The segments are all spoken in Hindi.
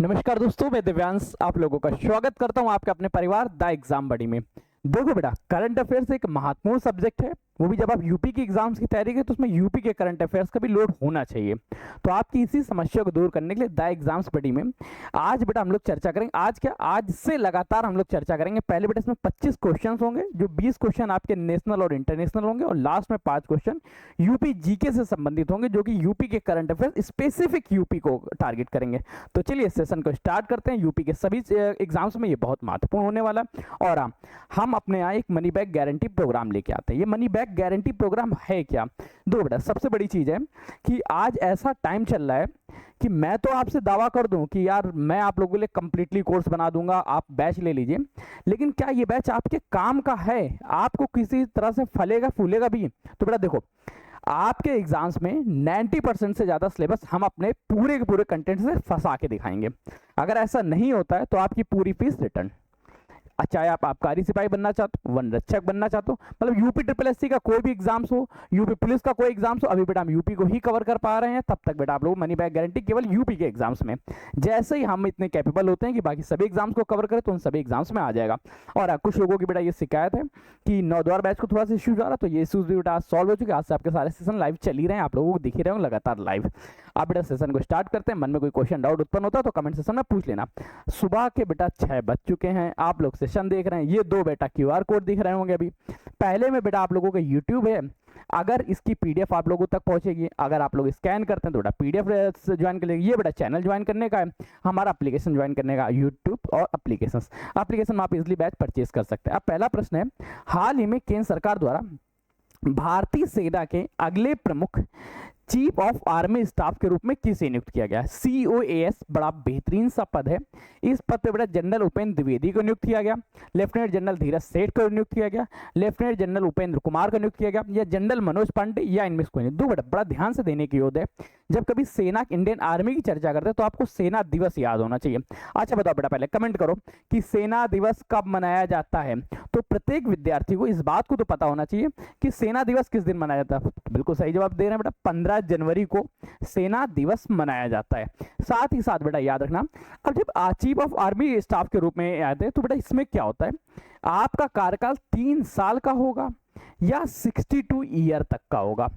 नमस्कार दोस्तों, मैं दिव्यांश आप लोगों का स्वागत करता हूं आपके अपने परिवार द एग्जाम बडी में। देखो बेटा, करंट अफेयर्स एक महत्वपूर्ण सब्जेक्ट है, वो भी जब आप यूपी की एग्जाम्स की तैयारी करें तो उसमें यूपी के करंट अफेयर्स का भी लोड होना चाहिए। तो आपकी इसी समस्या को दूर करने के लिए द एग्जाम्स बडी में आज बेटा हम लोग चर्चा करेंगे। आज से लगातार हम लोग चर्चा करेंगे। पहले बेटा इसमें 25 क्वेश्चन होंगे, जो 20 क्वेश्चन आपके नेशनल और इंटरनेशनल होंगे, और लास्ट में 5 क्वेश्चन यूपी जीके से संबंधित होंगे, जो कि यूपी के करंट अफेयर्स स्पेसिफिक यूपी को टारगेट करेंगे। तो चलिए इस सेशन को स्टार्ट करते हैं। यूपी के सभी एग्जाम्स में ये बहुत महत्वपूर्ण होने वाला है। और हम अपने यहाँ एक मनी बैक गारंटी प्रोग्राम लेके आते हैं। ये मनी बैक गारंटी प्रोग्राम है क्या? दो बेटा, सबसे बड़ी चीज है कि आज ऐसा टाइम चल रहा है कि मैं तो आपसे दावा कर दूं कि यार मैं आप लोगों के लिए कंप्लीटली कोर्स बना दूंगा, आप बैच ले लीजिए। लेकिन क्या ये बैच आपके काम का है? आपको किसी तरह से फलेगा फूलेगा भी? तो बेटा देखो, आपके एग्जाम्स में 90% से ज़्यादा सिलेबस हम अपने पूरे के पूरे कंटेंट से फंसा के दिखाएंगे। अगर ऐसा नहीं होता है तो आपकी पूरी फीस रिटर्न। चाहे आप आबकारी सिपाही बनना चाहते हो, वन रक्षक बनना चाहते हो, मतलब यूपी ट्रिपल एससी का कोई भी एग्जाम्स हो, यूपी पुलिस का कोई एग्जाम्स हो, अभी बेटा हम यूपी को ही कवर कर पा रहे हैं, तब तक बेटा आप लोग मनी बैक गारंटी केवल यूपी के एग्जाम्स में। जैसे ही हम इतने कैपेबल होते हैं कि बाकी सभी एग्जाम्स को कवर करें तो उन सभी एग्जाम्स में आ जाएगा। और कुछ लोगों की बेटा ये शिकायत है कि 9 द्वार बैच को थोड़ा सा इश्यूज आ रहा, तो ये इश्यूज भी बेटा सॉल्व हो चुके। आज से आपके सारे सेशन लाइव चल ही रहे हैं, आप लोगों को दिख ही रहे होंगे लगातार लाइव। आप बेटा सेशन को स्टार्ट करते हैं। मन में कोई क्वेश्चन डाउट उत्पन्न होता है तो कमेंट सेशन में पूछ लेना। सुबह के बेटा 6 बज चुके हैं, आप लोग सेशन देख रहे हैं। ये दो बेटा क्यूआर कोड दिख रहे होंगे अभी। पहले में बेटा आप लोगों का यूट्यूब है, अगर इसकी पीडीएफ आप लोगों तक पहुंचेगी, अगर आप लोग स्कैन करते हैं तो बेटा पीडीएफ ज्वाइन कर लेंगे। ये बेटा चैनल ज्वाइन करने का है, हमारा एप्लीकेशन ज्वाइन करने का, यूट्यूब और एप्लीकेशन में आप इजिली बैच परचेज कर सकते हैं। अब पहला प्रश्न है, हाल ही में केंद्र सरकार द्वारा भारतीय सेना के अगले प्रमुख चीफ ऑफ आर्मी स्टाफ के रूप में किसे नियुक्त किया गया? COAS बड़ा बेहतरीन सा पद है। इस पद पे बड़ा जनरल उपेंद्र द्विवेदी को नियुक्त किया गया, लेफ्टिनेंट जनरल धीरज सेठ को नियुक्त किया गया, लेफ्टिनेंट जनरल उपेंद्र कुमार को नियुक्त किया गया, या जनरल मनोज पांडे, या इनमें से कोई नहीं। दो बेटा बड़ा ध्यान से देने की योद है, जब कभी सेना इंडियन आर्मी की चर्चा करते हैं तो आपको सेना दिवस याद होना चाहिए। अच्छा बताओ बेटा, पहले कमेंट करो कि सेना दिवस कब मनाया जाता है। तो प्रत्येक विद्यार्थी को इस बात को तो पता होना चाहिए कि सेना दिवस किस दिन मनाया जाता है। बिल्कुल सही जवाब दे रहे हैं बेटा, 15 जनवरी को सेना दिवस मनाया जाता है। साथ ही साथ बेटा याद रखना, अब जब चीफ ऑफ आर्मी स्टाफ के रूप में आते हैं तो बेटा इसमें क्या होता है, आपका कार्यकाल 3 साल का होगा या 62 ईयर तक का होगा।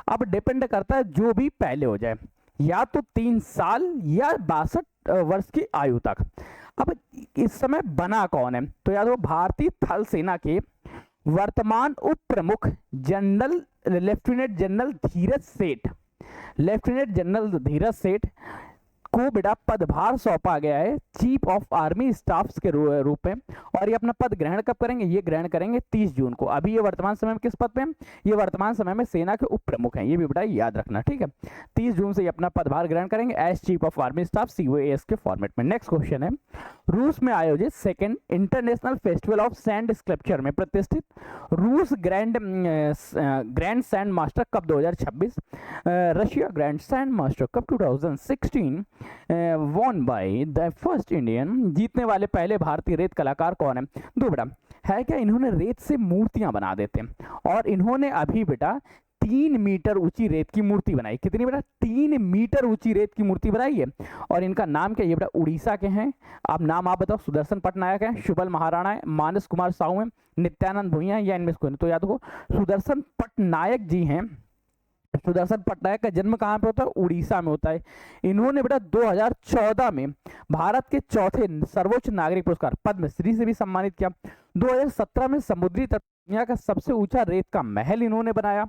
अब डिपेंड करता है जो भी पहले हो जाए, या तो 3 साल या 62 वर्ष की आयु तक। अब इस समय बना कौन है? तो याद हो, भारतीय थल सेना के वर्तमान उप प्रमुख जनरल लेफ्टिनेंट जनरल धीरज सेठ को बेटा पदभार सौंपा गया है चीफ ऑफ आर्मी स्टाफ के रूप में। और ये अपना पद ग्रहण कब करेंगे? ये ग्रहण करेंगे 30 जून को। अभी ये वर्तमान समय में किस पद पे हैं? ये वर्तमान समय में सेना के उप प्रमुख हैं, ये भी बेटा याद रखना, ठीक है। 30 जून से ये अपना पदभार ग्रहण करेंगे as chief of army staff COAS के फॉर्मेट में। नेक्स्ट क्वेश्चन है, रूस में आयोजित second international festival of sand sculpture में प्रतिष्ठित रूस grand sand master cup 2026, Russia grand sand master cup 2016 won by the first Indian, जीतने वाले पहले भारतीय रेत कलाकार कौन है? दो बेटा है क्या, इन्होंने रेत से मूर्तियां बना देते हैं, और इन्होंने अभी बेटा 3 मीटर ऊंची रेत की मूर्ति बनाई। कितनी बेटा? 3 मीटर ऊंची रेत की मूर्ति बनाई है। और इनका नाम क्या? ये बेटा उड़ीसा के हैं। आप नाम आप बताओ। सुदर्शन पटनायक है, शुभल महाराणा है, मानस कुमार साहू है, नित्यानंद भूया है, या इनमें से कोई नहीं। तो याद रखो सुदर्शन पटनायक जी हैं। सुदर्शन पटनायक का जन्म कहाँ पे होता है? उड़ीसा में होता है। इन्होंने बेटा 2014 में भारत के चौथे सर्वोच्च नागरिक पुरस्कार पद्मश्री से भी सम्मानित किया। 2017 में समुद्री तट दुनिया का सबसे ऊंचा रेत का महल इन्होंने बनाया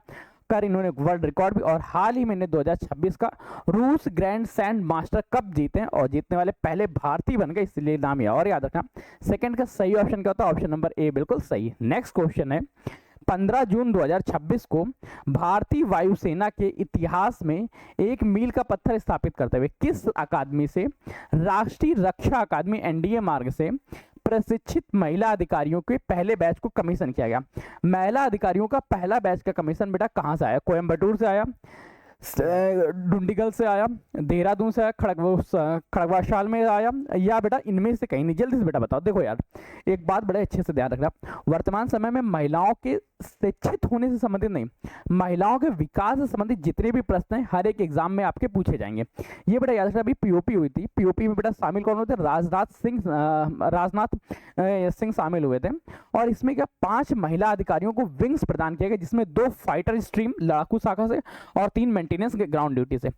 कर इन्होंने वर्ल्ड रिकॉर्ड भी, और हाल ही में 2026 का रूस ग्रैंड सैंड मास्टर कप जीते हैं और जीतने वाले पहले भारतीय बन गए, इसलिए नाम और याद रखना। सेकंड का सही ऑप्शन क्या होता है? ऑप्शन नंबर ए बिल्कुल सही। नेक्स्ट क्वेश्चन है, 15 जून 2026 को भारतीय वायुसेना के इतिहास में एक मील का पत्थर स्थापित करते हुए किस अकादमी से राष्ट्रीय रक्षा अकादमी NDA मार्ग से प्रशिक्षित महिला अधिकारियों के पहले बैच को कमीशन किया गया? महिला अधिकारियों का पहला बैच का कमीशन बेटा कहां से आया? कोयम्बटूर से आया, डुंडीगल से आया, देहरादून से आया, खड़गवाशाल में आया, या बेटा इनमें से कहीं नहीं? जल्दी से बेटा बताओ। देखो यार एक बात बड़े अच्छे से ध्यान रखना, वर्तमान समय में महिलाओं के शिक्षित होने से संबंधित नहीं, महिलाओं के विकास से संबंधित जितने भी प्रश्न हैं हर एक एग्जाम में आपके पूछे जाएंगे। ये बेटा याद रखना, अभी पीओपी हुई थी, पीओपी में बेटा शामिल कौन हुए थे? राजनाथ सिंह शामिल हुए थे। और इसमें क्या 5 महिला अधिकारियों को विंग्स प्रदान किया गया, जिसमें 2 फाइटर स्ट्रीम लड़ाकू शाखा से और 3 मेंटेनेंस ग्राउंड ड्यूटी से।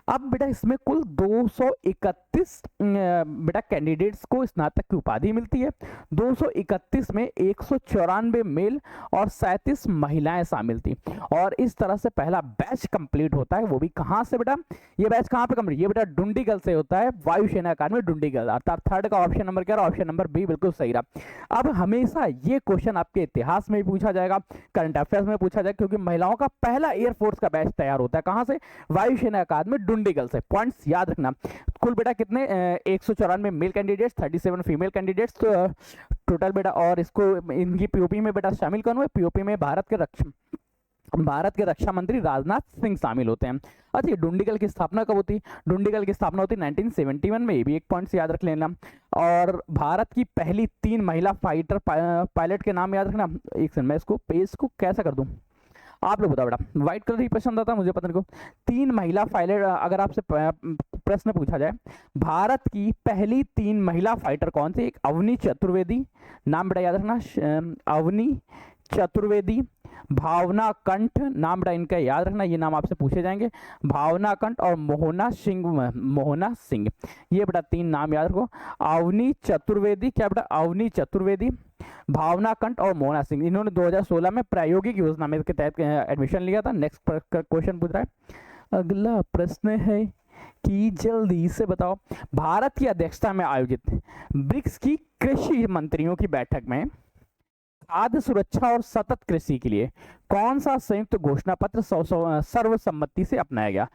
अब बेटा इसमें कुल 231 बेटा कैंडिडेट्स को स्नातक की उपाधि मिलती है। 231 में 194 मेल और 37 महिलाएं शामिल थी। और इस तरह से पहला बैच कंप्लीट होता है। वो भी कहां से बेटा? ये बैच कहां पे कंप्लीट? ये बेटा डुंडीगल से होता है, वायुसेना अकादमी डुंडीगल। अर्थात थर्ड का ऑप्शन नंबर क्या रहा? ऑप्शन नंबर बी बिल्कुल सही रहा। अब हमेशा ये क्वेश्चन आपके इतिहास में भी पूछा जाएगा, करंट अफेयर्स में पूछा जाएगा, क्योंकि महिलाओं का पहला एयरफोर्स का बैच तैयार होता है कहां से? वायुसेना अकादमी डुंडीगल से। पॉइंट्स याद रखना। कुल बेटा कितने? 194 male candidates, 37 female candidates total बेटा। और इसको इनकी पीओपी में बेटा शामिल कौन हुए? पीओपी में भारत के रक्षा मंत्री राजनाथ सिंह शामिल होते हैं। अच्छा, डुंडीगल की स्थापना कब होती? डुंडीगल की स्थापना होती 1971 में। ये भी एक पॉइंट से याद रख लेना। और भारत की पहली 3 महिला फाइटर पायलट के नाम याद रखना। एक सेकंड, मैं इसको पेज को कैसा कर दूं, आप लोग बताओ बेटा। व्हाइट कलर ही पसंद आता, मुझे पता नहीं को। 3 महिला पायलट, अगर आपसे प्रश्न पूछा जाए भारत की पहली 3 महिला फाइटर कौन सी? एक अवनी चतुर्वेदी, नाम बेटा याद रखना, अवनी चतुर्वेदी। भावना कंठ, नाम बेटा इनका याद रखना, ये नाम आपसे पूछे जाएंगे। भावना कंठ और मोहना सिंह, ये बेटा 3 नाम याद रखो। अवनी चतुर्वेदी, क्या बेटा? अवनी चतुर्वेदी, भावना कंठ और मोहना सिंह। इन्होंने 2016 में प्रायोगिक योजना में के तहत एडमिशन लिया था। नेक्स्ट क्वेश्चन पूछ रहा है। अगला प्रश्न है कि जल्दी से बताओ, भारत की अध्यक्षता में आयोजित ब्रिक्स की कृषि मंत्रियों की बैठक में खाद्य सुरक्षा और सतत कृषि के लिए कौन सा संयुक्त घोषणा पत्र सर्वसम्मति से अपनाया गया?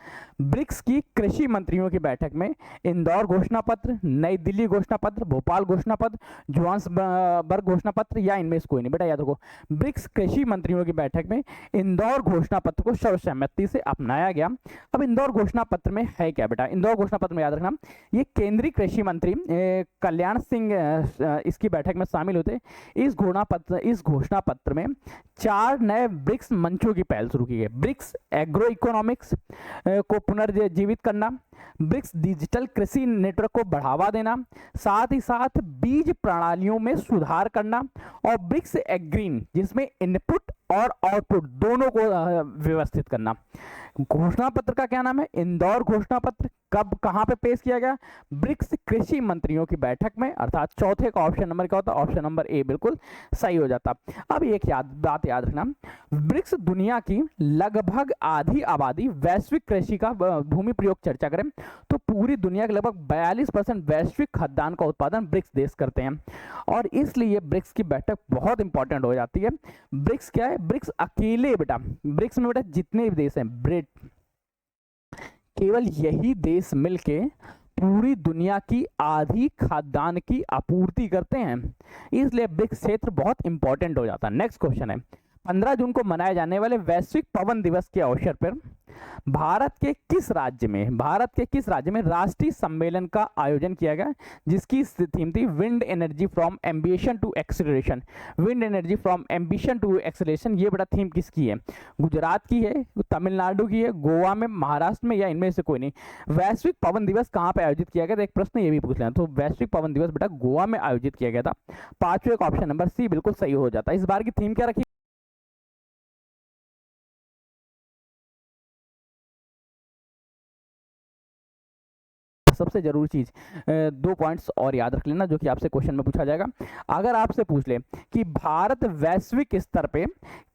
ब्रिक्स की कृषि मंत्रियों की बैठक में इंदौर घोषणा पत्र, नई दिल्ली घोषणा पत्र, भोपाल घोषणा पत्र, जोहान्सबर्ग घोषणा पत्र, या इनमें से कोई नहीं? बेटा याद रखो, ब्रिक्स कृषि मंत्रियों की बैठक में इंदौर घोषणा पत्र को सर्वसम्मति से अपनाया गया। अब इंदौर घोषणा पत्र में है क्या बेटा? इंदौर घोषणा पत्र में याद रखना, ये केंद्रीय कृषि मंत्री कल्याण सिंह इसकी बैठक में शामिल होते। इस घोषणा पत्र में 4 नए ब्रिक्स मंचों की पहल शुरू की गई। ब्रिक्स एग्रो इकोनॉमिक्स को पुनर्जीवित करना, ब्रिक्स डिजिटल कृषि नेटवर्क को बढ़ावा देना, साथ ही साथ बीज प्रणालियों में सुधार करना, और ब्रिक्स एग्रीन जिसमें इनपुट और आउटपुट दोनों को व्यवस्थित करना। घोषणा पत्र का क्या नाम है? इंदौर घोषणा पत्र। कब कहां पे पेश किया गया? ब्रिक्स कृषि मंत्रियों की बैठक में। अर्थात चौथे का ऑप्शन नंबर क्या होता? ऑप्शन नंबर ए बिल्कुल सही हो जाता। अब एक बात याद रखना, ब्रिक्स दुनिया की लगभग आधी आबादी वैश्विक कृषि का भूमि प्रयोग चर्चा करें तो पूरी दुनिया के लगभग 42% वैश्विक खाद्यान्न का उत्पादन ब्रिक्स देश करते हैं। और इसलिए ब्रिक्स की बैठक बहुत इंपॉर्टेंट हो जाती है। ब्रिक्स क्या है? ब्रिक्स अकेले बेटा, ब्रिक्स में बेटा जितने भी देश हैं, केवल यही देश मिलके पूरी दुनिया की आधी खाद्यान्न की आपूर्ति करते हैं। इसलिए ब्रिक्स क्षेत्र बहुत इंपॉर्टेंट हो जाता है। नेक्स्ट क्वेश्चन है, 15 जून को मनाए जाने वाले वैश्विक पवन दिवस के अवसर पर भारत के किस राज्य में राष्ट्रीय सम्मेलन का आयोजन किया गया, जिसकी थीम थी wind energy from ambition to acceleration. Wind energy from ambition to acceleration, ये बड़ा थीम किसकी है? गुजरात की है, तमिलनाडु की है, गोवा में, महाराष्ट्र में, या इनमें से कोई नहीं? वैश्विक पवन दिवस कहाँ पे आयोजित किया गया था? एक प्रश्न ये भी पूछ लेना। तो वैश्विक पवन दिवस बेटा गोवा में आयोजित किया गया था। 5वें का ऑप्शन नंबर सी बिल्कुल सही हो जाता है। इस बार की थीम क्या रखी? सबसे जरूरी चीज 2 पॉइंट्स और याद रख लेना जो कि आपसे क्वेश्चन में पूछा जाएगा। अगर आपसे पूछ ले कि भारत वैश्विक स्तर पे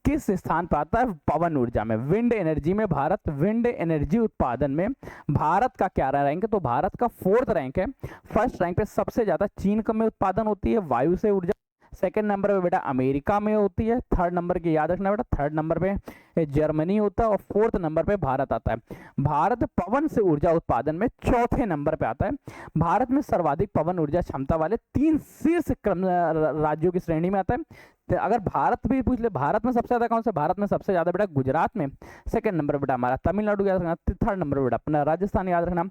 किस स्थान पर आता है पवन ऊर्जा में, विंड एनर्जी में, भारत विंड एनर्जी उत्पादन में भारत का क्या रैंक है? तो भारत का 4th रैंक है। फर्स्ट रैंक पे सबसे ज्यादा चीन में उत्पादन होती है वायु से ऊर्जा। सेकंड नंबर पे बेटा अमेरिका में होती है। थर्ड नंबर की याद रखना बेटा, थर्ड नंबर पे जर्मनी होता है और 4th नंबर पे भारत आता है। भारत पवन से ऊर्जा उत्पादन में 4थे नंबर पे आता है। भारत में सर्वाधिक पवन ऊर्जा क्षमता वाले 3 शीर्ष क्रम राज्यों की श्रेणी में आता है। तो अगर भारत भी पूछ ले, भारत में सबसे ज्यादा कौन सा, भारत में सबसे ज्यादा बेटा गुजरात में, सेकंड नंबर बेटा हमारा तमिलनाडु याद रखना, थर्ड नंबर बेटा अपना राजस्थान याद रखना।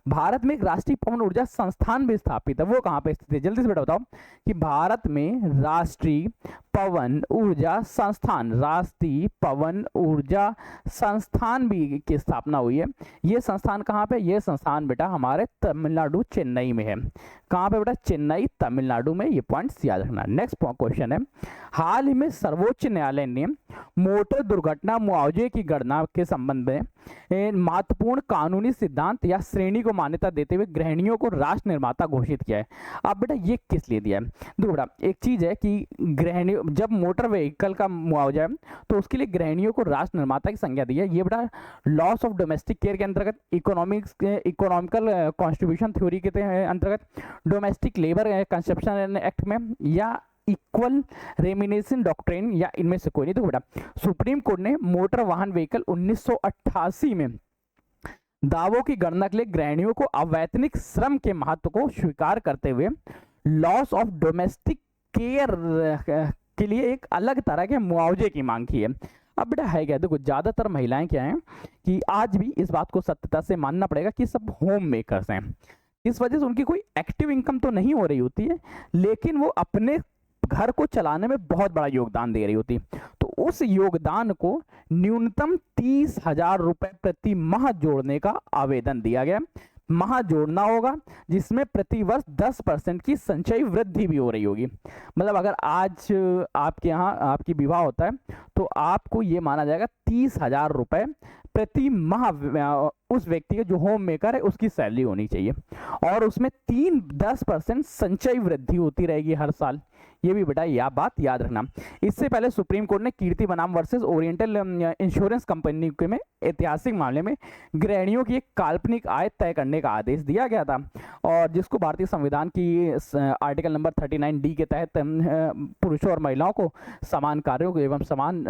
भारत में एक राष्ट्रीय पवन ऊर्जा संस्थान भी स्थापित है, वो कहाँ पे स्थित है, जल्दी से बेटा बताओ कि भारत में राष्ट्रीय पवन ऊर्जा संस्थान, राष्ट्रीय पवन ऊर्जा संस्थान भी की स्थापना हुई है। ये संस्थान कहाँ पे, ये संस्थान बेटा हमारे तमिलनाडु चेन्नई में है। कहाँ पे बेटा, चेन्नई तमिलनाडु में, ये पॉइंट्स याद रखना। नेक्स्ट क्वेश्चन है, हाल ही में सर्वोच्च न्यायालय ने मोटर दुर्घटना मुआवजे की गणना के संबंध में महत्वपूर्ण कानूनी सिद्धांत या श्रेणी को मान्यता देते हुए गृहिणियों को राष्ट्र निर्माता घोषित किया है। अब बेटा ये किस लिए दिया है, देखो बेटा एक चीज है कि गृहिणी जब मोटर व्हीकल का मुआवजा है तो उसके लिए गृहिणियों को राष्ट्र निर्माता की संज्ञा दी है। ये बेटा लॉस ऑफ डोमेस्टिक केयर के अंतर्गत, इकोनॉमिकल कॉन्स्टिट्यूशन थ्योरी के अंतर्गत, डोमेस्टिक लेबर कंजप्शन एक्ट में, या इक्वल रेमिनेशन डॉक्ट्रिन, या इनमें से कोई नहीं। तो बेटा सुप्रीम कोर्ट ने मोटर वाहन व्हीकल 1988 में दावों की गणना के लिए गृहिणियों को अवैतनिक श्रम के महत्व को स्वीकार करते हुए लॉस ऑफ डोमेस्टिक केयर के लिए एक अलग तरह के मुआवजे की मांग की है। अब बेटा है क्या, देखो ज्यादातर महिलाएं क्या हैं कि आज भी इस बात को सत्यता से मानना पड़ेगा कि सब होम मेकर्स हैं। इस वजह से उनकी कोई एक्टिव इनकम तो नहीं हो रही होती है, लेकिन वो अपने घर को चलाने में बहुत बड़ा योगदान दे रही होती। तो उस योगदान को न्यूनतम 30,000 रुपए प्रति माह जोड़ने का आवेदन दिया गया। माह जोड़ना होगा जिसमें प्रति वर्ष 10% की संचयी वृद्धि भी हो रही होगी। मतलब अगर आज आपके यहाँ आपकी विवाह होता है तो आपको ये माना जाएगा 30,000 रुपए प्रति माह उस व्यक्ति के जो होम मेकर है उसकी सैलरी होनी चाहिए, और उसमें 10% संचयी वृद्धि होती रहेगी हर साल। ये भी बेटा यह बात याद रखना। इससे पहले सुप्रीम कोर्ट ने कीर्ति बनाम वर्सेस ओरिएंटल इंश्योरेंस कंपनी के में ऐतिहासिक मामले में गृहिणियों की एक काल्पनिक आय तय करने का आदेश दिया गया था, और जिसको भारतीय संविधान की आर्टिकल नंबर 39D के तहत पुरुषों और महिलाओं को समान कार्यों को एवं समान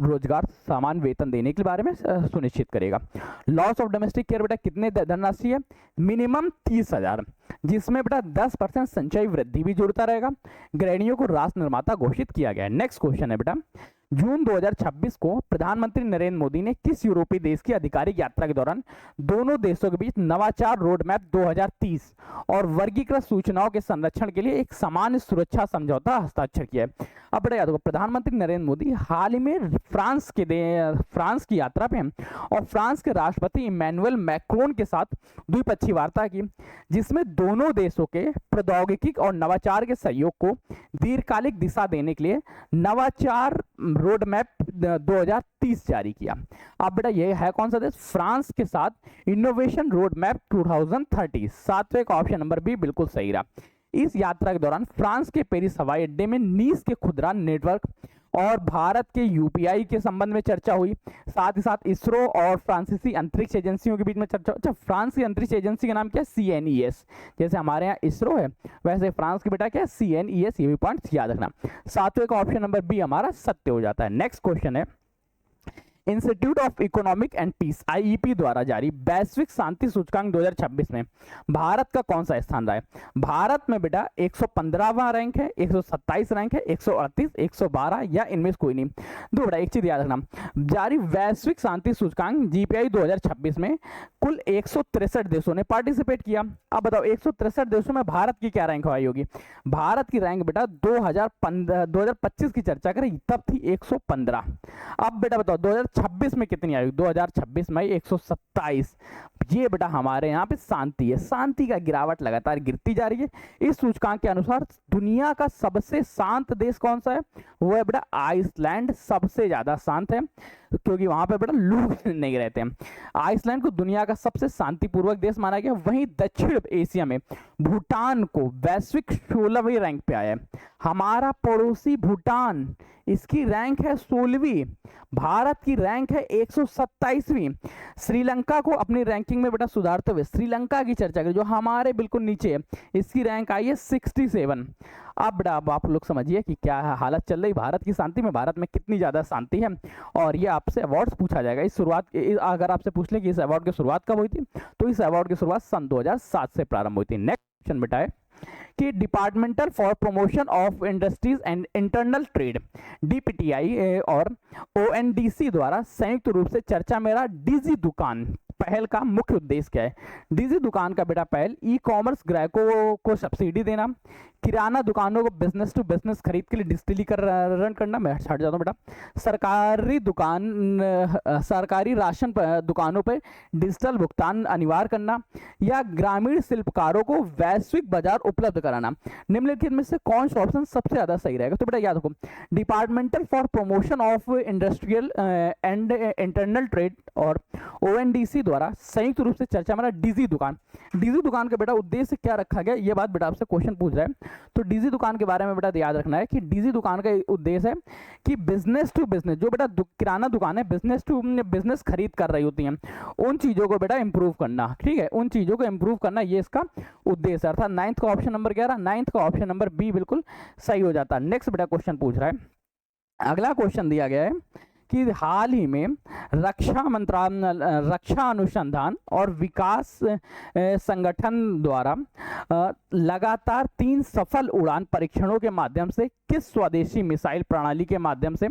रोजगार समान वेतन देने के बारे में सुनिश्चित करेगा। लॉस ऑफ डोमेस्टिक केयर बेटा कितने धनराशि है, मिनिमम 30,000, जिसमें बेटा 10% संचयी वृद्धि भी जुड़ता रहेगा। गृहिणियों को राष्ट्र निर्माता घोषित किया गया है। नेक्स्ट क्वेश्चन है बेटा, जून 2026 को प्रधानमंत्री नरेंद्र मोदी ने किस यूरोपीय देश की आधिकारिक यात्रा के दौरान दोनों देशों के बीच नवाचार रोड मैप 2030 और वर्गीकृत सूचनाओं के संरक्षण के लिए एक सामान्य सुरक्षा समझौता हस्ताक्षर किया है। अब बड़ा याद होगा, प्रधानमंत्री नरेंद्र मोदी हाल ही में फ्रांस की यात्रा पे हैं और फ्रांस के राष्ट्रपति इमैनुअल मैक्रोन के साथ द्विपक्षीय वार्ता की, जिसमें दोनों देशों के प्रौद्योगिकी और नवाचार के सहयोग को दीर्घकालिक दिशा देने के लिए नवाचार रोड मैप 2030 जारी किया। अब बेटा ये है कौन सा देश, फ्रांस के साथ इनोवेशन रोड मैप 2030। सातवें का ऑप्शन नंबर बी बिल्कुल सही रहा। इस यात्रा के दौरान फ्रांस के पेरिस हवाई अड्डे में नीस के खुदरा नेटवर्क और भारत के यूपीआई के संबंध में चर्चा हुई। साथ ही साथ इसरो और फ्रांसीसी अंतरिक्ष एजेंसियों के बीच में चर्चा। अच्छा, फ्रांस की अंतरिक्ष एजेंसी का नाम क्या है, CNES। जैसे हमारे यहाँ इसरो है वैसे फ्रांस की बेटा क्या है, CNES। ये भी पॉइंट्स याद रखना। सातवें का ऑप्शन नंबर बी हमारा सत्य हो जाता है। नेक्स्ट क्वेश्चन है, institute of economic and peace IEP द्वारा जारी वैश्विक शांति सूचकांक 2026 में भारत का कौन सा स्थान रहा है। भारत में बेटा 115वां रैंक है, 127 रैंक है, 138, 112 या इनमें से कोई नहीं। दो बेटा एक चीज याद रखना, जारी वैश्विक शांति सूचकांक GPI 2026 में कुल 163 देशों ने पार्टिसिपेट किया। अब बताओ 163 देशों में भारत की क्या रैंक आई होगी। भारत की रैंक बेटा 2025 की चर्चा करें तब थी 115। अब बेटा बताओ 2026 में कितनी आई, 2026 में 127। ये बेटा हमारे यहाँ पे शांति है, शांति का गिरावट लगातार गिरती जा रही है। इस सूचकांक के अनुसार दुनिया का सबसे शांत देश कौन सा है, वो है बेटा आइसलैंड। सबसे ज्यादा शांत है क्योंकि वहां पे बेटा लोग नहीं रहते हैं। आइसलैंड को दुनिया का सबसे शांतिपूर्वक देश माना गया। वहीं दक्षिण एशिया में भूटान को वैश्विक 16वीं रैंक पे आया है। हमारा पड़ोसी भूटान, इसकी रैंक है 16वीं, भारत की रैंक है 127वीं। श्रीलंका को अपनी रैंकिंग रैंकिंग में बेटा सुधारते हुए श्रीलंका की चर्चा करें जो हमारे बिल्कुल नीचे है, इसकी रैंक आई है 67। अब बेटा अब आप लोग समझिए कि क्या हालत चल रही भारत की शांति में, भारत में कितनी ज़्यादा शांति है। और ये आपसे अवार्ड्स पूछा जाएगा। इस शुरुआत अगर आपसे पूछ लें कि इस अवार्ड की शुरुआत कब हुई थी, तो इस अवार्ड की शुरुआत सन 2007 से प्रारंभ हुई थी। नेक्स्ट क्वेश्चन बेटा है कि departmental for promotion of industries and internal trade DPTI और ONDC द्वारा संयुक्त रूप से चर्चा में रहा डिजी दुकान पहल का मुख्य उद्देश्य क्या है। डिजी दुकान का बेटा पहल ई-कॉमर्स ग्राहकों को सब्सिडी देना, किराना दुकानों को बिजनेस टू बिजनेस खरीद के लिए डिजिटलीकरण करना, मैं हट जाता हूँ बेटा, सरकारी राशन दुकानों पर डिजिटल भुगतान अनिवार्य करना, या ग्रामीण शिल्पकारों को वैश्विक बाजार उपलब्ध कराना। निम्नलिखित में से कौन सा ऑप्शन सबसे ज्यादा सही रहेगा? तो बेटा याद रखो, departmental for promotion of industrial and internal trade और ONDC द्वारा संयुक्त रूप से चर्चा में डिजी दुकान। डिजी दुकान का बेटा उद्देश्य क्या रखा गया, ये बात बेटा आपसे क्वेश्चन पूछ रहा है। तो डिजी दुकान के बारे में बेटा याद रखना है कि डिजी दुकान का उद्देश्य है कि बिजनेस टू बिजनेस, जो बेटा किराना दुकान है बिजनेस टू बिजनेस खरीद कर रही होती हैं, उन चीजों को बेटा इंप्रूव करना। ठीक है, उन चीजों को इंप्रूव करना, ये इसका उद्देश्य है। अर्थात 9th का ऑप्शन नंबर 11, 9th का ऑप्शन नंबर बी बिल्कुल सही हो जाता है। नेक्स्ट बेटा क्वेश्चन पूछ रहा है, अगला क्वेश्चन दिया गया है कि हाल ही में रक्षा अनुसंधान और विकास संगठन द्वारा लगातार 3 सफल उड़ान परीक्षणों के माध्यम से किस स्वदेशी मिसाइल प्रणाली के माध्यम से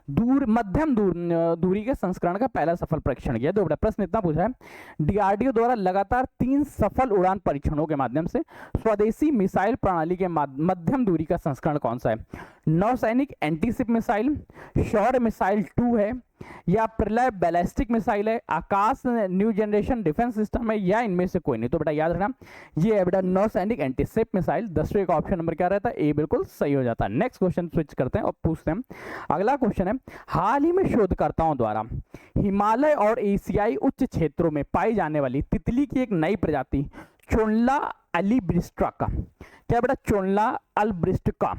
मध्यम दूरी के संस्करण का पहला सफल परीक्षण किया? तो बेटा प्रश्न इतना पूछ रहा है, DRDO द्वारा लगातार 3 सफल उड़ान परीक्षणों के माध्यम से स्वदेशी मिसाइल प्रणाली के मध्यम दूरी का संस्करण कौन सा है? नौसैनिक एंटीशिप मिसाइल, शौर्य मिसाइल 2 है, या प्रलय बैलिस्टिक मिसाइल है, आकाश न्यू जनरेशन डिफेंस सिस्टम है, या इनमें से कोई नहीं? तो बेटा याद रखना, ये है बेटा नौसैनिक एंटीशिप मिसाइल। 10वें का ऑप्शन नंबर क्या रहता है? ए बिल्कुल सही हो जाता है। नेक्स्ट क्वेश्चन स्विच करते हैं और पूछते हैं। अगला क्वेश्चन है, हाल ही में शोधकर्ताओं द्वारा हिमालय और एशियाई उच्च क्षेत्रों में पाई जाने वाली तितली की एक नई प्रजाति चोनला अलिब्रिस्ट्रा का, क्या बेटा चोनला अल्ब्रिस्ट्रा,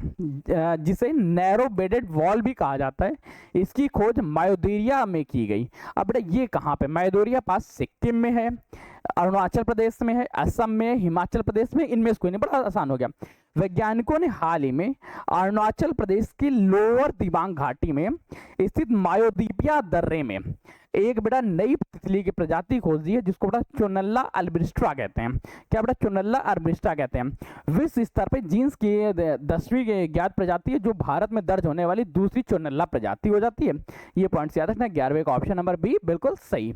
जिसे नैरो बेडेड वॉल भी कहा जाता है, इसकी खोज मायोदीरिया में की गई। अब बेटा ये कहाँ पे? मायोदीरिया पास सिक्किम में है, अरुणाचल प्रदेश में है, असम में, हिमाचल प्रदेश में, इनमें से कोई नहीं। बड़ा आसान हो गया। वैज्ञानिकों ने हाल ही में अरुणाचल प्रदेश की लोअर दिबांग घाटी में स्थित मायोदीपिया दर्रे में एक बेटा नई तितली की प्रजाति खोज दी है, जिसको बेटा चोनल्ला अल्ब्रिस्ट्रा कहते हैं। क्या बेटा चोनल्ला अल्ब्रिस्ट्रा कहते हैं। विश्व स्तर पर जीन्स की 10वीं ज्ञात प्रजाति है, जो भारत में दर्ज होने वाली दूसरी चोनल्ला प्रजाति हो जाती है। ये पॉइंट्स याद रखना। 11वें का ऑप्शन नंबर बी बिल्कुल सही।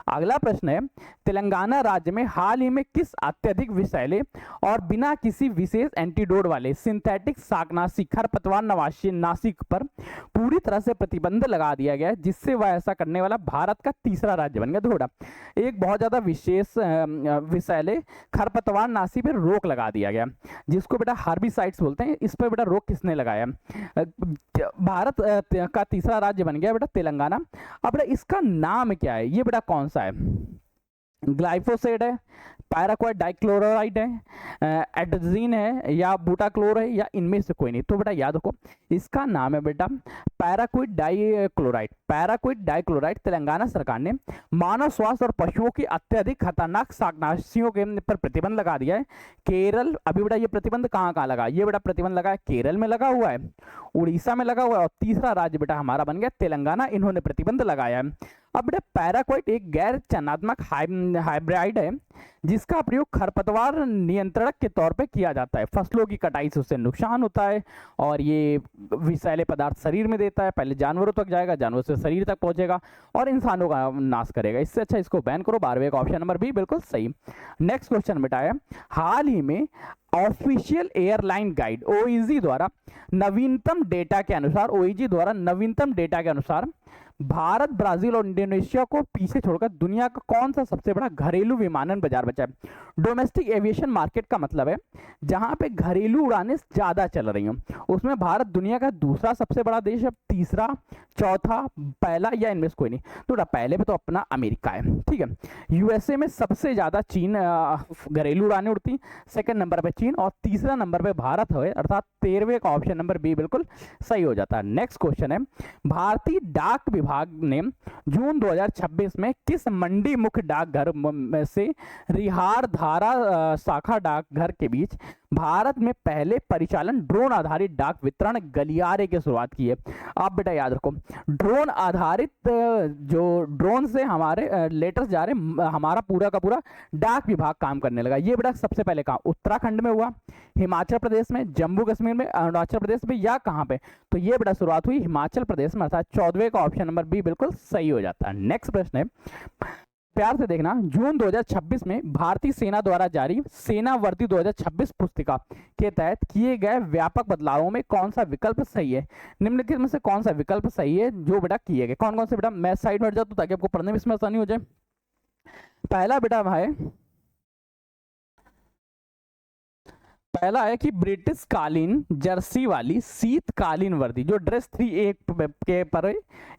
अगला प्रश्न है, तेलंगाना राज्य में हाल ही में किस अत्यधिक विषैले और बिना किसी विशेष एंटीडोट वाले सिंथेटिक शाकनाशी खरपतवार नाशी पर पूरी तरह से प्रतिबंध लगा दिया गया है, जिससे वह ऐसा करने वाला भारत का तीसरा राज्य बन गया? तो बेटा एक बहुत ज्यादा विशेष विषैले खरपतवार नाशी पर रोक लगा दिया गया, जिसको बेटा हार्बिसाइड्स बोलते हैं। इस पर बेटा रोक किसने लगाया? भारत का तीसरा राज्य बन गया बेटा तेलंगाना। अब बेटा इसका नाम क्या है? ये बेटा कौन सा है? ग्लाइफोसेट है, पैराक्वाइड डाइक्लोराइड है, एड्रोजीन है, या बूटाक्लोर है, या इनमें से कोई नहीं? तो बेटा याद रखो, इसका नाम है बेटा पैराक्विड डाइक्लोराइड। पैराक्विड डाइक्लोराइड तेलंगाना सरकार ने मानव स्वास्थ्य और पशुओं की अत्यधिक खतरनाक शाकनाशियों के पर प्रतिबंध लगा दिया है। केरल, अभी बेटा ये प्रतिबंध कहाँ कहाँ लगा? ये बेटा प्रतिबंध लगा है केरल में लगा हुआ है, उड़ीसा में लगा हुआ है, और तीसरा राज्य बेटा हमारा बन गया तेलंगाना, इन्होंने प्रतिबंध लगाया है। अब बेटा पैराक्वाइड एक गैर चयनात्मक हाइब्रिड है, जिसका प्रयोग खरपतवार नियंत्रणक के तौर पे किया जाता है। फसलों की कटाई से उससे नुकसान होता है, और ये विषैले पदार्थ शरीर में देता है, पहले जानवरों तक जाएगा, जानवरों से शरीर तक पहुंचेगा और इंसानों का नाश करेगा। इससे अच्छा इसको बैन करो। 12वें का ऑप्शन नंबर बी बिल्कुल सही। नेक्स्ट क्वेश्चन बेटा है, हाल ही में ऑफिशियल एयरलाइन गाइड OEG द्वारा नवीनतम डेटा के अनुसार भारत, ब्राजील और इंडोनेशिया को पीछे छोड़कर दुनिया का कौन सा सबसे बड़ा घरेलू विमानन बाजार बचा है? डोमेस्टिक एविएशन मार्केट का मतलब है जहां पे घरेलू उड़ानें ज्यादा चल रही हों, उसमें भारत दुनिया का दूसरा सबसे बड़ा देश है, तीसरा, चौथा, पहला, या इनमें से कोई नहीं? तो पहले पे तो अपना अमेरिका है। ठीक है, USA में सबसे ज्यादा चीन घरेलू उड़ानें उड़ती, सेकंड नंबर पे चीन, और तीसरा नंबर पे भारत है। अर्थात 13वें का ऑप्शन नंबर बी बिल्कुल सही हो जाता है। नेक्स्ट क्वेश्चन है, भारतीय डाक विभाग ने जून 2026 में किस मंडी मुख्य डाकघर में से रिहार धारा शाखा डाकघर के बीच भारत में पहले परिचालन ड्रोन आधारित डाक वितरण गलियारे की शुरुआत की है? आप बेटा याद रखो, ड्रोन आधारित जो ड्रोन से हमारे लेटर्स जा रहे, हमारा पूरा का पूरा डाक विभाग काम करने लगा। ये बेटा सबसे पहले कहाँ, उत्तराखंड में हुआ, हिमाचल प्रदेश में, जम्मू कश्मीर में, अरुणाचल प्रदेश में, या कहाँ पे? तो ये बेटा शुरुआत हुई हिमाचल प्रदेश में, अर्थात 14वें का ऑप्शन नंबर बी बिल्कुल सही हो जाता है। नेक्स्ट प्रश्न है, प्यार से देखना, जून 2026 में भारतीय सेना द्वारा जारी सेना वर्दी 2026 पुस्तिका के तहत किए गए व्यापक बदलावों में कौन सा विकल्प सही है? निम्नलिखित में से कौन सा विकल्प सही है जो बेटा किए गए? कौन कौन से बेटा, मैं साइड में हट जाता हूं ताकि आपको पढ़ने में इसमें आसानी हो जाए। पहला बेटा है, पहला है कि ब्रिटिश कालीन जर्सी वाली शीतकालीन वर्दी, जो ड्रेस 3A के पर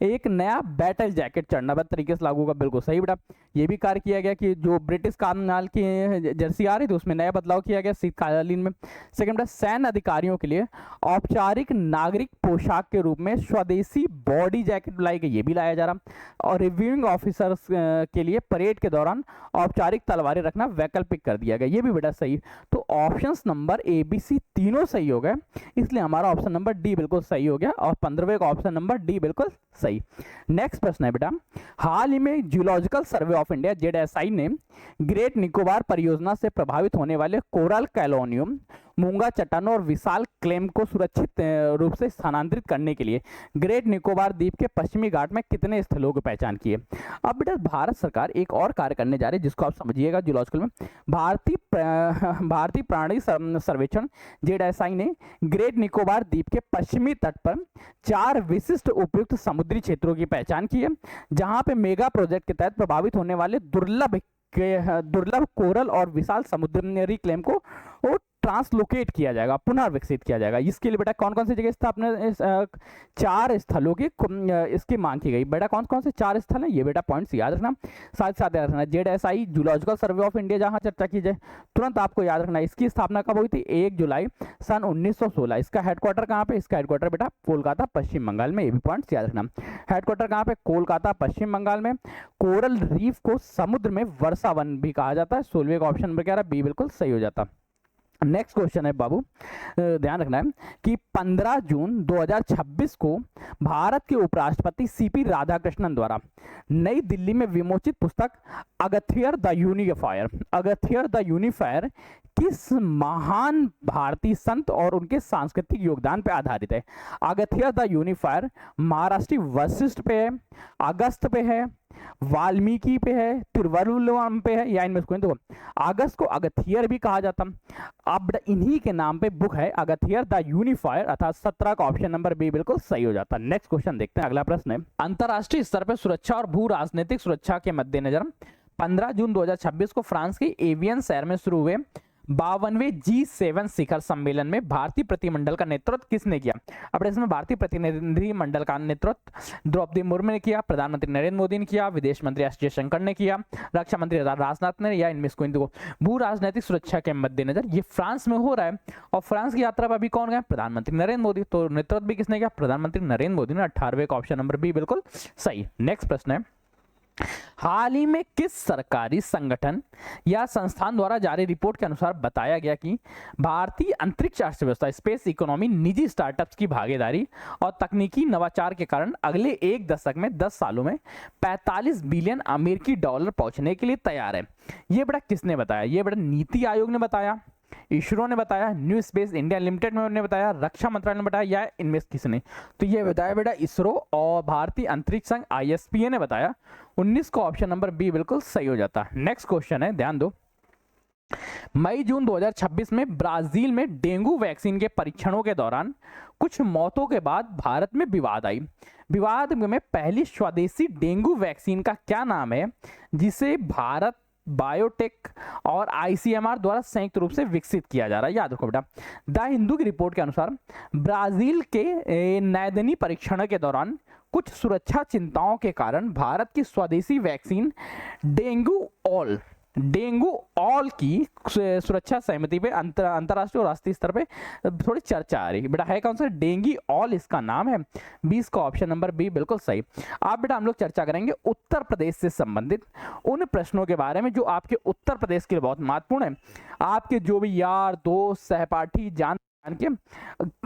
एक नया बैटल जैकेट चढ़ना तरीके से लागू होगा, बिल्कुल सही बेटा। ये भी कार्य किया गया कि जो ब्रिटिश काल की जर्सी आ रही थी उसमें नया बदलाव किया गया शीतकालीन में। सेकंड बेटा, सैन्य अधिकारियों के लिए औपचारिक नागरिक पोशाक के रूप में स्वदेशी बॉडी जैकेट लाई गई, ये भी लाया जा रहा। और रिव्यूइंग ऑफिसर्स के लिए परेड के दौरान औपचारिक तलवारें रखना वैकल्पिक कर दिया गया, ये भी बेटा सही। तो option number A B C तीनों सही हो गए, इसलिए हमारा ऑप्शन नंबर डी बिल्कुल सही हो गया और 15वें का ऑप्शन नंबर डी बिल्कुल सही। नेक्स्ट प्रश्न है बेटा, हाल ही में geological survey of India ZSI ने ग्रेट निकोबार परियोजना से प्रभावित होने वाले कोरल कैलोनियम, मूंगा चट्टानों और विशाल क्लेम को सुरक्षित रूप से स्थानांतरित करने के लिए ग्रेट निकोबार द्वीप के पश्चिमी घाट में कितने स्थलों की पहचान की है? अब बेटा भारत सरकार एक और कार्य करने जा रही है जिसको आप समझिएगा जियोलॉजिकल में। भारतीय प्राणी सर्वेक्षण जेडएसआई ने ग्रेट निकोबार द्वीप के पश्चिमी तट पर 4 विशिष्ट उपयुक्त समुद्री क्षेत्रों की पहचान की है, जहां पे मेगा प्रोजेक्ट के तहत प्रभावित होने वाले दुर्लभ कोरल और विशाल समुद्री क्लेम को ट्रांसलोकेट किया जाएगा, पुनर्विकसित किया जाएगा। इसके लिए बेटा कौन कौन सी जगह स्थापना, 4 स्थलों की इसकी मांग की गई। बेटा कौन कौन से 4 स्थल हैं, ये बेटा पॉइंट्स याद रखना, साथ साथ याद रखना। ZSI zoological survey of India जहां चर्चा की जाए तुरंत आपको याद रखना, इसकी स्थापना कब हुई थी? 1 जुलाई सन 1916। इसका हेडक्वार्टर कहाँ पे? इसका हेडक्वार्टर बेटा कोलकाता पश्चिम बंगाल में, ये भी पॉइंट्स याद रखना। हेडक्वार्टर कहाँ पे? कोलकाता पश्चिम बंगाल में। कोरल रीफ को समुद्र में वर्षा वन भी कहा जाता है। 16वें का ऑप्शन नंबर क्या रहा? बी बिल्कुल सही हो जाता। नेक्स्ट क्वेश्चन है बाबू, ध्यान रखना है कि 15 जून 2026 को भारत के उपराष्ट्रपति सीपी राधाकृष्णन द्वारा नई दिल्ली में विमोचित पुस्तक अगथियर द यूनिफायर किस महान भारतीय संत और उनके सांस्कृतिक योगदान पर आधारित है? अगथियर द यूनिफायर महाराष्ट्री वशिष्ठ पे है, अगस्त पे है, वाल्मीकि पे है, तिरुवल्लुवर पे है, या इनमें से कोई? तो अगस्त को अगथियर भी कहा जाता। अब इन्हीं के नाम पे बुक है अगथियर द यूनिफायर, अर्थात 17 का ऑप्शन नंबर बी बिल्कुल सही हो जाता। नेक्स्ट क्वेश्चन देखते हैं। अगला प्रश्न है, अंतरराष्ट्रीय स्तर पर सुरक्षा और भू राजनीतिक सुरक्षा के मद्देनजर 15 जून 2026 को फ्रांस के एवियन शहर में शुरू हुए 52वें G7 शिखर सम्मेलन में भारतीय प्रतिनिधिमंडल का नेतृत्व किसने किया? अब इसमें भारतीय प्रतिनिधिमंडल का नेतृत्व द्रौपदी मुर्मू ने किया, प्रधानमंत्री नरेंद्र मोदी ने किया, विदेश मंत्री एस जयशंकर ने किया, रक्षा मंत्री राजनाथ ने, या इनमें से कोई? भू राजनीतिक सुरक्षा के मद्देनजर ये फ्रांस में हो रहा है और फ्रांस की यात्रा पर अभी कौन गया? प्रधानमंत्री नरेंद्र मोदी। तो नेतृत्व भी किसने किया? प्रधानमंत्री नरेंद्र मोदी ने। 18वें का ऑप्शन नंबर बी बिल्कुल सही। नेक्स्ट प्रश्न है, हाल ही में किस सरकारी संगठन या संस्थान द्वारा जारी रिपोर्ट के अनुसार बताया गया कि भारतीय अंतरिक्ष अर्थव्यवस्था स्पेस इकोनॉमी निजी स्टार्टअप्स की भागीदारी और तकनीकी नवाचार के कारण अगले 1 दशक में 10 सालों में 45 बिलियन अमेरिकी डॉलर पहुंचने के लिए तैयार है? ये बेटा किसने बताया? ये बेटा नीति आयोग ने बताया, इसरो ने बताया, न्यू स्पेस इंडिया लिमिटेड ने बताया, रक्षा मंत्रालय ने बताया, या इनमें किसने? तो ये बताया बेटा इसरो और भारतीय अंतरिक्ष संघ ISPA ने बताया। 19 का ऑप्शन नंबर बी बिल्कुल सही हो जाता। नेक्स्ट क्वेश्चन है, ध्यान दो, मई जून 2026 में ब्राजील में डेंगू वैक्सीन के परीक्षणों के दौरान कुछ मौतों के बाद भारत में विवाद आई। विवाद में पहली स्वदेशी डेंगू वैक्सीन का क्या नाम है जिसे भारत बायोटेक और ICMR द्वारा संयुक्त रूप से विकसित किया जा रहा है? याद रखो बेटा, द हिंदू की रिपोर्ट के अनुसार ब्राजील के नैदानिक परीक्षण के दौरान कुछ सुरक्षा चिंताओं के कारण भारत की स्वदेशी vaccine dengue all dengue all की सुरक्षा सहमति पे अंतरराष्ट्रीय और राष्ट्रीय स्तर पे थोड़ी चर्चा आ रही है। बेटा है कौन सा? डेंगी ऑल इसका नाम है। 20 का ऑप्शन नंबर बी बिल्कुल सही। आप बेटा हम लोग चर्चा करेंगे उत्तर प्रदेश से संबंधित उन प्रश्नों के बारे में जो आपके उत्तर प्रदेश के लिए बहुत महत्वपूर्ण है। आपके जो भी यार दोस्त सहपाठी जान के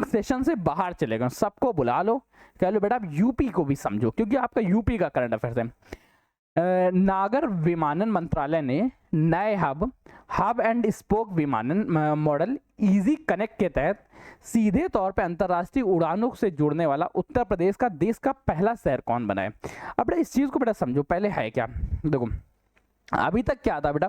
सेशन से बाहर चले गए सबको बुला लो, कह लो बेटा आप यूपी को भी समझो, क्योंकि आपका यूपी का करंट अफेयर्स है। नागर विमानन मंत्रालय ने नए हब एंड स्पोक विमानन मॉडल इजी कनेक्ट के तहत सीधे तौर पे अंतरराष्ट्रीय उड़ानों से जुड़ने वाला उत्तर प्रदेश का देश का पहला शहर कौन बना है? अब बेटा इस चीज को बेटा समझो, पहले है क्या। देखो अभी तक क्या था बेटा,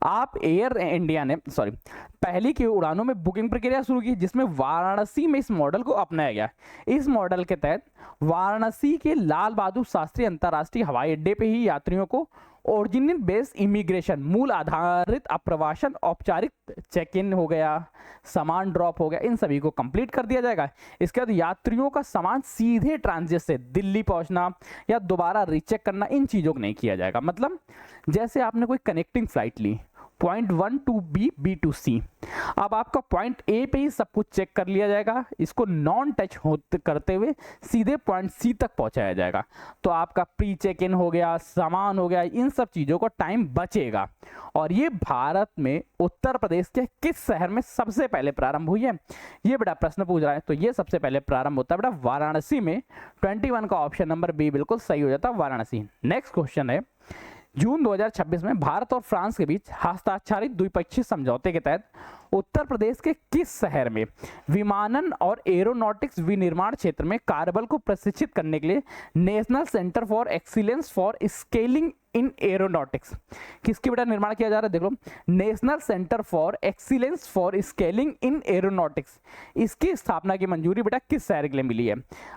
आप एयर इंडिया ने पहली की उड़ानों में बुकिंग प्रक्रिया शुरू की, जिसमें वाराणसी में इस मॉडल को अपनाया गया। इस मॉडल के तहत वाराणसी के लाल बहादुर शास्त्री अंतर्राष्ट्रीय हवाई अड्डे पे ही यात्रियों को ओरिजिनल बेस इमिग्रेशन मूल आधारित अप्रवासन औपचारिक चेक इन हो गया, सामान ड्रॉप हो गया, इन सभी को कंप्लीट कर दिया जाएगा। इसके बाद यात्रियों का सामान सीधे ट्रांजिट से दिल्ली पहुंचना या दोबारा रीचेक करना, इन चीजों को नहीं किया जाएगा। मतलब जैसे आपने कोई कनेक्टिंग फ्लाइट ली point 1 to B to C, अब आपका पॉइंट ए पे ही सब कुछ चेक कर लिया जाएगा, इसको नॉन टच करते हुए सीधे पॉइंट सी तक पहुंचाया जाएगा। तो आपका प्री चेक इन हो गया, सामान हो गया, इन सब चीजों को टाइम बचेगा। और ये भारत में उत्तर प्रदेश के किस शहर में सबसे पहले प्रारंभ हुई है? ये बेटा प्रश्न पूछ रहा है। तो ये सबसे पहले प्रारंभ होता है बेटा वाराणसी में। 21 का ऑप्शन नंबर बी बिल्कुल सही हो जाता है, वाराणसी। नेक्स्ट क्वेश्चन है, जून 2026 में भारत और फ्रांस के बीच हस्ताक्षरित द्विपक्षीय समझौते के तहत उत्तर प्रदेश के किस शहर में विमानन और एरोनॉटिक्स विनिर्माण क्षेत्र में कार्यबल को प्रशिक्षित करने के लिए national centre for excellence for skilling in aeronautics किसकी बेटा निर्माण किया जा रहा है? देख लो, national centre for excellence for skilling in aeronautics, इसकी स्थापना की मंजूरी बेटा किस शहर के लिए मिली है?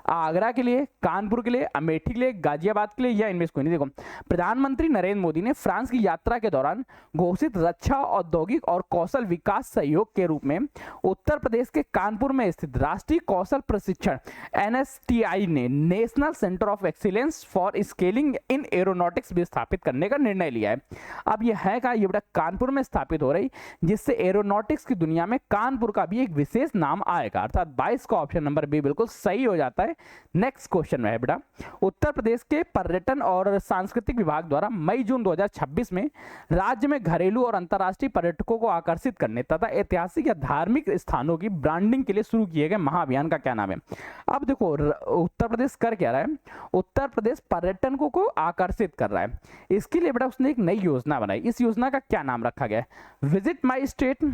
आगरा के लिए, कानपुर के लिए, अमेठी के लिए, गाजियाबाद के लिए, या इनमें से कोई नहीं? देखो, प्रधानमंत्री नरेंद्र मोदी ने फ्रांस की यात्रा के दौरान घोषित रक्षा, औद्योगिक और कौशल विकास सहयोग के रूप में उत्तर प्रदेश के कानपुर में स्थित राष्ट्रीय कौशल प्रशिक्षण NSTI ने national centre of excellence for skilling in aeronautics भी स्थापित करने का निर्णय लिया है। अब यह है का ये बेटा कानपुर में स्थापित हो रही, जिससे एरोनॉटिक्स की दुनिया में कानपुर का भी एक विशेष नाम आएगा, अर्थात 22 का ऑप्शन नंबर बी बिल्कुल सही हो जाता है। नेक्स्ट क्वेश्चन है बेटा, उत्तर प्रदेश के पर्यटन और सांस्कृतिक विभाग द्वारा मई जून 2026 में राज्य में घरेलू और अंतर्राष्ट्रीय पर्यटकों को आकर्षित करने तथा ऐतिहासिक या धार्मिक स्थानों की ब्रांडिंग के लिए शुरू किए गए महाअभियान का क्या नाम है? अब देखो उत्तर प्रदेश कर क्या रहा है, उत्तर प्रदेश पर्यटकों को आकर्षित कर रहा है। इसके लिए बेटा उसने एक नई योजना बनाई। इस योजना का क्या नाम रखा गया है? विजिट माई स्टेट,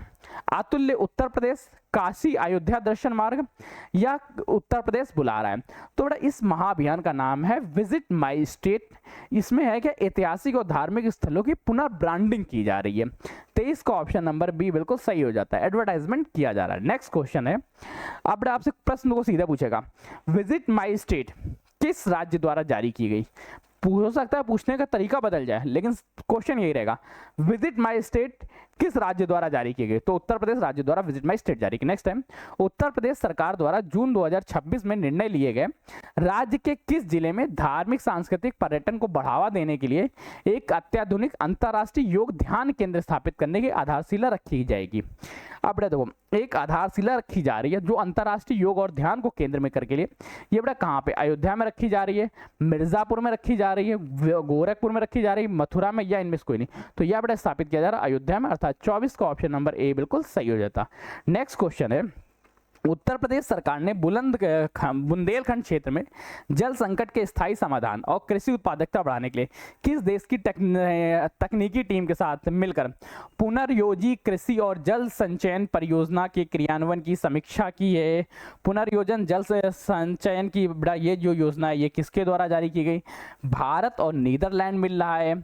अतुल्य उत्तर प्रदेश, काशी अयोध्या दर्शन मार्ग, या उत्तर प्रदेश बुला रहा है? तो बेटा इस महाअभियान का नाम है विजिट माई स्टेट। इसमें है कि ऐतिहासिक और धार्मिक स्थलों की पुनः ब्रांडिंग की जा रही है। 23 का ऑप्शन नंबर बी बिल्कुल सही हो जाता है, एडवर्टाइजमेंट किया जा रहा है। नेक्स्ट क्वेश्चन है, अब बेटा आपसे प्रश्न को सीधा पूछेगा, विजिट माई स्टेट किस राज्य द्वारा जारी की गई? हो सकता है पूछने का तरीका बदल जाए, लेकिन क्वेश्चन यही रहेगा, विजिट माई स्टेट किस राज्य द्वारा जारी की गई? तो उत्तर प्रदेश राज्य द्वारा विजिट माई स्टेट जारी की। नेक्स्ट टाइम, उत्तर प्रदेश सरकार द्वारा जून 2026 में निर्णय लिए गए राज्य के किस जिले में धार्मिक सांस्कृतिक पर्यटन को बढ़ावा देने के लिए एक अत्याधुनिक अंतर्राष्ट्रीय योग ध्यान केंद्र स्थापित करने की आधारशिला रखी जाएगी? अब बेटा देखो, एक आधारशिला रखी जा रही है जो अंतर्राष्ट्रीय योग और ध्यान को केंद्र में करके लिए, ये बेटा कहाँ पे? अयोध्या में रखी जा रही है, मिर्जापुर में रखी जा रही है, गोरखपुर में रखी जा रही है, मथुरा में, या इनमें से कोई नहीं? तो यह बेटा स्थापित किया जा रहा है अयोध्या में, अर्थात 24 का ऑप्शन नंबर ए बिल्कुल सही हो जाता। नेक्स्ट क्वेश्चन है, उत्तर प्रदेश सरकार ने बुंदेलखंड क्षेत्र में जल संकट के स्थायी समाधान और कृषि उत्पादकता बढ़ाने के लिए किस देश की तकनीकी टीम के साथ मिलकर पुनर्योजी कृषि और जल संचयन परियोजना के क्रियान्वयन की समीक्षा की है? पुनर्योजन जल संचयन की बड़ा ये जो योजना है ये किसके द्वारा जारी की गई? भारत और नीदरलैंड मिल रहा है,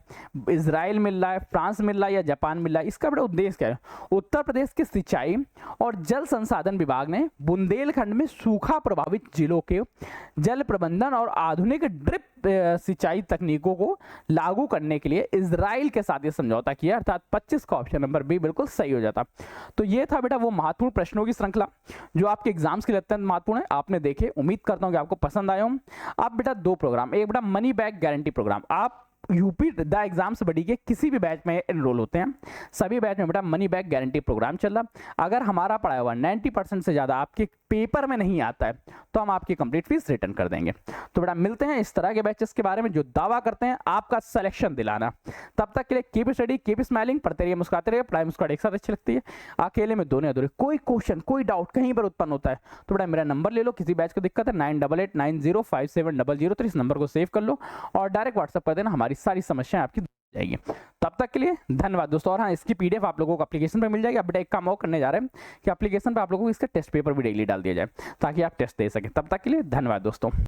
इजराइल मिल रहा है, फ्रांस मिल रहा है, या जापान मिल रहा है? इसका बड़ा उद्देश्य क्या है? उत्तर प्रदेश के सिंचाई और जल संसाधन विभाग ने बुंदेलखंड में सूखा प्रभावित जिलों के जल प्रबंधन और आधुनिक ड्रिप सिंचाई तकनीकों को लागू करने के लिए इजराइल के साथ ये समझौता किया, अर्थात 25 का ऑप्शन नंबर बी बिल्कुल सही हो जाता। तो ये था बेटा वो महत्वपूर्ण प्रश्नों की श्रृंखला जो आपके एग्जाम्स के लिए अत्यंत महत्वपूर्ण है। आपने देखे, उम्मीद करता हूं कि आपको पसंद आए हों। अब बेटा दो प्रोग्राम, एक बेटा मनी बैक गारंटी प्रोग्राम, आप यूपी द एग्जाम्स बडी के किसी भी बैच में एनरोल होते हैं, सभी बैच में बेटा मनी बैक गारंटी प्रोग्राम चल रहा। अगर हमारा पढ़ाया हुआ 90% से ज़्यादा आपके पेपर में नहीं आता है तो हम आपकी कंप्लीट फीस रिटर्न कर देंगे। तो बेटा मिलते हैं इस तरह के बैचेस के बारे में जो दावा करते हैं आपका सिलेक्शन दिलाना। तब तक के लिए कीप स्टडी, कीप स्माइलिंग, पढ़ते रहिए, मुस्कुराते रहिए। पढ़ाई मुस्कुराहट एक साथ अच्छी लगती है, अकेले में दोनों अधूरे। कोई क्वेश्चन कोई डाउट कहीं पर उत्पन्न होता है तो बेटा मेरा नंबर ले लो, किसी बैच को दिक्कत है 9889057000, तो इस नंबर को सेव कर लो और डायरेक्ट व्हाट्सअप कर देना, हमारी सारी समस्याएं आपकी जाएगी। तब तक के लिए धन्यवाद दोस्तों। और हाँ, इसकी पीडीएफ आप लोगों को एप्लीकेशन पे मिल जाएगी। अब बेटा एक काम और करने जा रहे हैं कि एप्लीकेशन पे आप लोगों को इसके टेस्ट पेपर भी डेली डाल दिया जाए ताकि आप टेस्ट दे सकें। तब तक के लिए धन्यवाद दोस्तों।